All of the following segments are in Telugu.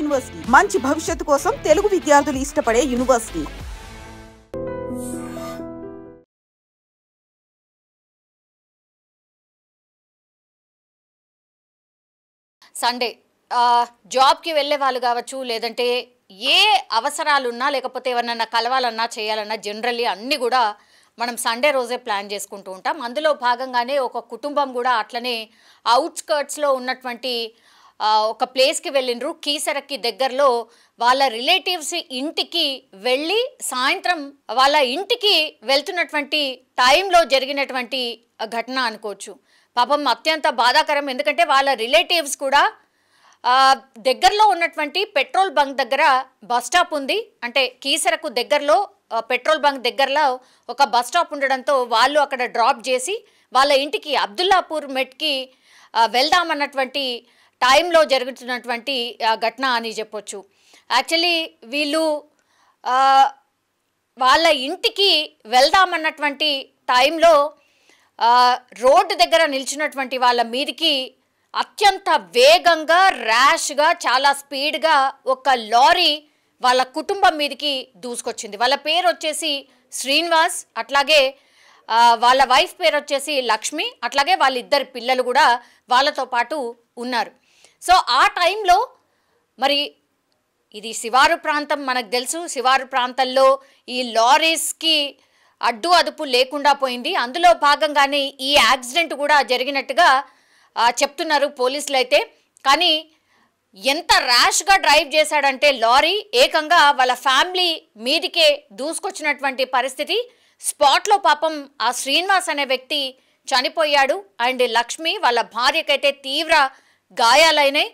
యూనివర్సిటీ మంచి భవిష్యత్తు కోసం తెలుగు విద్యార్థులు ఇష్టపడే యూనివర్సిటీ. సండే జాబ్కి వెళ్ళే వాళ్ళు కావచ్చు, లేదంటే ఏ అవసరాలున్నా లేకపోతే ఎవరినన్నా కలవాలన్నా చేయాలన్నా జనరల్లీ అన్నీ కూడా మనం సండే రోజే ప్లాన్ చేసుకుంటూ ఉంటాం. అందులో భాగంగానే ఒక కుటుంబం కూడా అట్లనే అవుట్స్కర్ట్స్లో ఉన్నటువంటి ఒక ప్లేస్కి వెళ్ళిండ్రు. కీసరకి దగ్గరలో వాళ్ళ రిలేటివ్స్ ఇంటికి వెళ్ళి సాయంత్రం వాళ్ళ ఇంటికి వెళ్తున్నటువంటి టైంలో జరిగినటువంటి ఘటన అనుకోవచ్చు. పాపం అత్యంత బాధాకరం. ఎందుకంటే వాళ్ళ రిలేటివ్స్ కూడా దగ్గరలో ఉన్నటువంటి పెట్రోల్ బంక్ దగ్గర బస్ స్టాప్ ఉంది, అంటే కీసరకు దగ్గరలో పెట్రోల్ బంక్ దగ్గరలో ఒక బస్ స్టాప్ ఉండడంతో వాళ్ళు అక్కడ డ్రాప్ చేసి వాళ్ళ ఇంటికి అబ్దుల్లాపూర్ మెట్కి వెళ్దామన్నటువంటి టైంలో జరుగుతున్నటువంటి ఘటన అని చెప్పొచ్చు. యాక్చువల్లీ వీళ్ళు వాళ్ళ ఇంటికి వెళ్దామన్నటువంటి టైంలో రోడ్డు దగ్గర నిలిచినటువంటి వాళ్ళ మీదికి అత్యంత వేగంగా ర్యాష్గా చాలా స్పీడ్గా ఒక లారీ వాళ్ళ కుటుంబం మీదకి దూసుకొచ్చింది. వాళ్ళ పేరు వచ్చేసి శ్రీనివాస్, అట్లాగే వాళ్ళ వైఫ్ పేరు వచ్చేసి లక్ష్మి, అట్లాగే వాళ్ళిద్దరు పిల్లలు కూడా వాళ్ళతో పాటు ఉన్నారు. సో ఆ టైంలో మరి ఇది శివారు ప్రాంతం, మనకు తెలుసు శివారు ప్రాంతంలో ఈ లారీస్కి అడ్డు అదుపు లేకుండా పోయింది. అందులో భాగంగానే ఈ యాక్సిడెంట్ కూడా జరిగినట్టుగా చెప్తున్నారు పోలీసులు అయితే. కానీ ఎంత ర్యాష్గా డ్రైవ్ చేశాడంటే లారీ ఏకంగా వాళ్ళ ఫ్యామిలీ మీదికే దూసుకొచ్చినటువంటి పరిస్థితి. స్పాట్లో పాపం ఆ శ్రీనివాస్ అనే వ్యక్తి చనిపోయాడు. అండ్ లక్ష్మి వాళ్ళ భార్యకైతే తీవ్ర గాయాలైనాయి.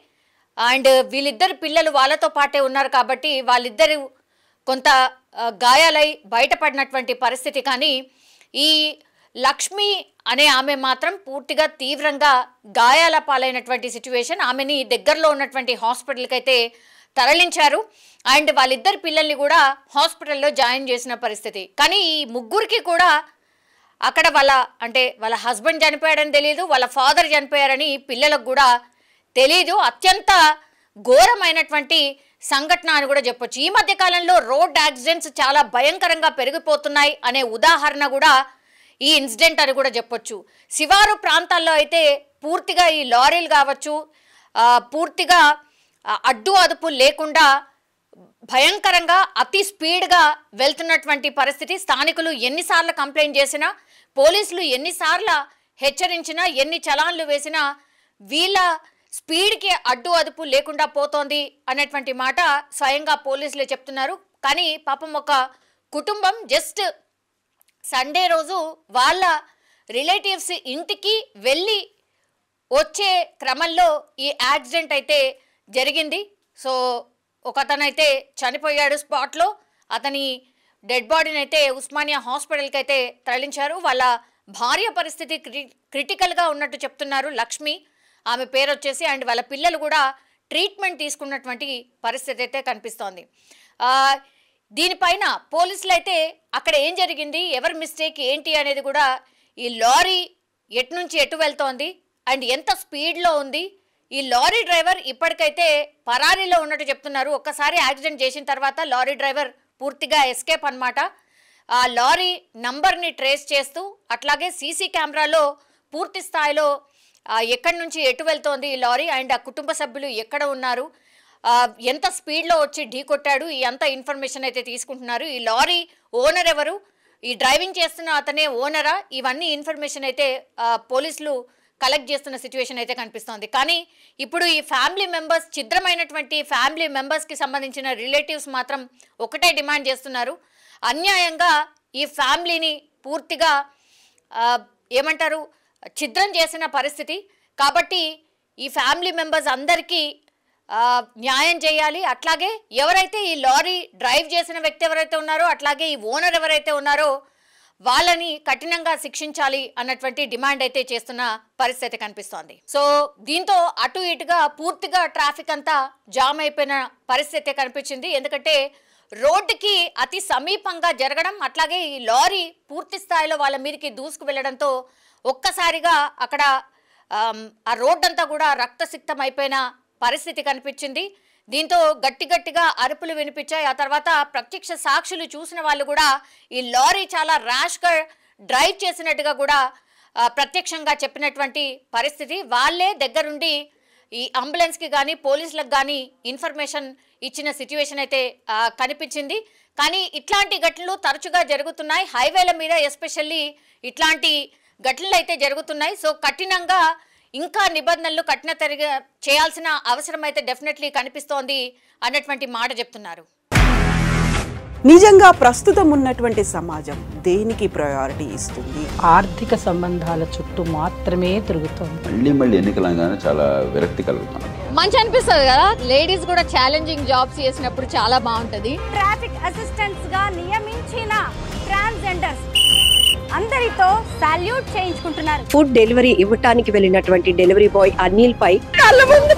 అండ్ వీళ్ళిద్దరు పిల్లలు వాళ్ళతో పాటే ఉన్నారు కాబట్టి వాళ్ళిద్దరు కొంత గాయాలై బయటపడినటువంటి పరిస్థితి. కానీ ఈ లక్ష్మి అనే ఆమె మాత్రం పూర్తిగా తీవ్రంగా గాయాల పాలైనటువంటి సిచ్యువేషన్. ఆమెని దగ్గరలో ఉన్నటువంటి హాస్పిటల్కి అయితే తరలించారు. అండ్ వాళ్ళిద్దరు పిల్లల్ని కూడా హాస్పిటల్లో జాయిన్ చేసిన పరిస్థితి. కానీ ఈ ముగ్గురికి కూడా అక్కడ వాళ్ళ హస్బెండ్ చనిపోయాడని తెలియదు, వాళ్ళ ఫాదర్ చనిపోయారని పిల్లలకు కూడా తెలీదు. అత్యంత ఘోరమైనటువంటి సంఘటన అని కూడా చెప్పొచ్చు. ఈ మధ్య కాలంలో రోడ్ యాక్సిడెంట్స్ చాలా భయంకరంగా పెరిగిపోతున్నాయి అనే ఉదాహరణ కూడా ఈ ఇన్సిడెంట్ అని కూడా చెప్పొచ్చు. శివారు ప్రాంతాల్లో అయితే పూర్తిగా ఈ లారీలు కావచ్చు పూర్తిగా అడ్డు అదుపు లేకుండా భయంకరంగా అతి స్పీడ్గా వెళ్తున్నటువంటి పరిస్థితి. స్థానికులు ఎన్నిసార్లు కంప్లైంట్ చేసినా, పోలీసులు ఎన్నిసార్లు హెచ్చరించినా, ఎన్ని చలాన్లు వేసినా వీళ్ళ స్పీడ్కి అడ్డు అదుపు లేకుండా పోతోంది అనేటువంటి మాట స్వయంగా పోలీసులే చెప్తున్నారు. కానీ పాపం ఒక కుటుంబం జస్ట్ సండే రోజు వాళ్ళ రిలేటివ్స్ ఇంటికి వెళ్ళి వచ్చే క్రమంలో ఈ యాక్సిడెంట్ అయితే జరిగింది. సో ఒకతనైతే చనిపోయాడు స్పాట్లో. అతని డెడ్ బాడీని అయితే ఉస్మానియా హాస్పిటల్కి అయితే తరలించారు. వాళ్ళ భార్య పరిస్థితి క్రిటికల్గా ఉన్నట్టు చెప్తున్నారు లక్ష్మి, ఆమె పేరు వచ్చేసి. అండ్ వాళ్ళ పిల్లలు కూడా ట్రీట్మెంట్ తీసుకున్నటువంటి పరిస్థితి అయితే కనిపిస్తోంది. దీనిపైన పోలీసులు అయితే అక్కడ ఏం జరిగింది, ఎవరి మిస్టేక్ ఏంటి అనేది కూడా, ఈ లారీ ఎటు నుంచి ఎటు వెళ్తోంది అండ్ ఎంత స్పీడ్లో ఉంది, ఈ లారీ డ్రైవర్ ఇప్పటికైతే పరారీలో ఉన్నట్టు చెప్తున్నారు. ఒక్కసారి యాక్సిడెంట్ చేసిన తర్వాత లారీ డ్రైవర్ పూర్తిగా ఎస్కేప్ అన్నమాట. ఆ లారీ నంబర్ని ట్రేస్ చేస్తూ అట్లాగే సీసీ కెమెరాలో పూర్తి స్థాయిలో ఎక్కడి నుంచి ఎటు వెళ్తోంది ఈ లారీ అండ్ ఆ కుటుంబ సభ్యులు ఎక్కడ ఉన్నారు, ఎంత స్పీడ్లో వచ్చి ఢీ కొట్టాడు, ఈ అంత ఇన్ఫర్మేషన్ అయితే తీసుకుంటున్నారు. ఈ లారీ ఓనర్ ఎవరు, ఈ డ్రైవింగ్ చేస్తున్న అతనే ఓనరా, ఇవన్నీ ఇన్ఫర్మేషన్ అయితే పోలీసులు కలెక్ట్ చేస్తున్న సిచ్యువేషన్ అయితే కనిపిస్తోంది. కానీ ఇప్పుడు ఈ ఫ్యామిలీ మెంబర్స్, ఛిద్రమైనటువంటి ఫ్యామిలీ మెంబర్స్కి సంబంధించిన రిలేటివ్స్ మాత్రం ఒకటే డిమాండ్ చేస్తున్నారు. అన్యాయంగా ఈ ఫ్యామిలీని పూర్తిగా ఏమంటారు ఛిద్రం చేసిన పరిస్థితి. కాబట్టి ఈ ఫ్యామిలీ మెంబర్స్ అందరికీ న్యాయం చేయాలి. అట్లాగే ఎవరైతే ఈ లారీ డ్రైవ్ చేసిన వ్యక్తి ఎవరైతే ఉన్నారో, అట్లాగే ఈ ఓనర్ ఎవరైతే ఉన్నారో వాళ్ళని కఠినంగా శిక్షించాలి అన్నటువంటి డిమాండ్ అయితే చేస్తున్న పరిస్థితి కనిపిస్తోంది. సో దీంతో అటు ఇటుగా పూర్తిగా ట్రాఫిక్ అంతా జామ్ అయిపోయిన పరిస్థితి కనిపించింది. ఎందుకంటే రోడ్డుకి అతి సమీపంగా జరగడం, అట్లాగే ఈ లారీ పూర్తి స్థాయిలో వాళ్ళ మీదకి దూసుకు వెళ్ళడంతో ఒక్కసారిగా అక్కడ ఆ రోడ్డంతా కూడా రక్తసిక్తం అయిపోయిన పరిస్థితి కనిపించింది. దీంతో గట్టిగా అరుపులు వినిపించాయి. ఆ తర్వాత ప్రత్యక్ష సాక్షులు చూసిన వాళ్ళు కూడా ఈ లారీ చాలా ర్యాష్గా డ్రైవ్ చేసినట్టుగా కూడా ప్రత్యక్షంగా చెప్పినటువంటి పరిస్థితి. వాళ్ళే దగ్గరుండి ఈ అంబులెన్స్కి కానీ పోలీసులకు కానీ ఇన్ఫర్మేషన్ ఇచ్చిన సిచ్యువేషన్ అయితే కనిపించింది. కానీ ఇట్లాంటి ఘటనలు తరచుగా జరుగుతున్నాయి హైవేల మీద, ఎస్పెషల్లీ ఇట్లాంటి ఘటనలు అయితే జరుగుతున్నాయి. సో కఠినంగా ఇంకా నిబంధనలు చేయాల్సిన అవసరం అయితే డెఫినెట్లీ కనిపిస్తోంది అన్నటువంటి మాట చెప్తున్నారు. నిజంగా ప్రస్తుతం ఉన్నటువంటి సమాజం దేనికి ప్రయారిటీ ఇస్తుంది? ఆర్థిక సంబంధాల చుట్టూ మాత్రమే తిరుగుతుంది. మళ్ళీ ఎన్నికలంగానే చాలా విరక్తి కలుగుతాం. మంచి అనిపిస్తుంది కదా, లేడీస్ కూడా ఛాలెంజింగ్ జాబ్స్ చేసినప్పుడు చాలా బాగుంటది. ట్రాఫిక్ అసిస్టెంట్స్ గా నియమించిన ట్రాన్స్జెండర్స్ అందరితో సాల్యూట్ చేయించుకుంటున్నారు. ఫుడ్ డెలివరీ ఇవ్వటానికి వెళ్ళినటువంటి డెలివరీ బాయ్ అనిల్ పై కళ్ళ ముందు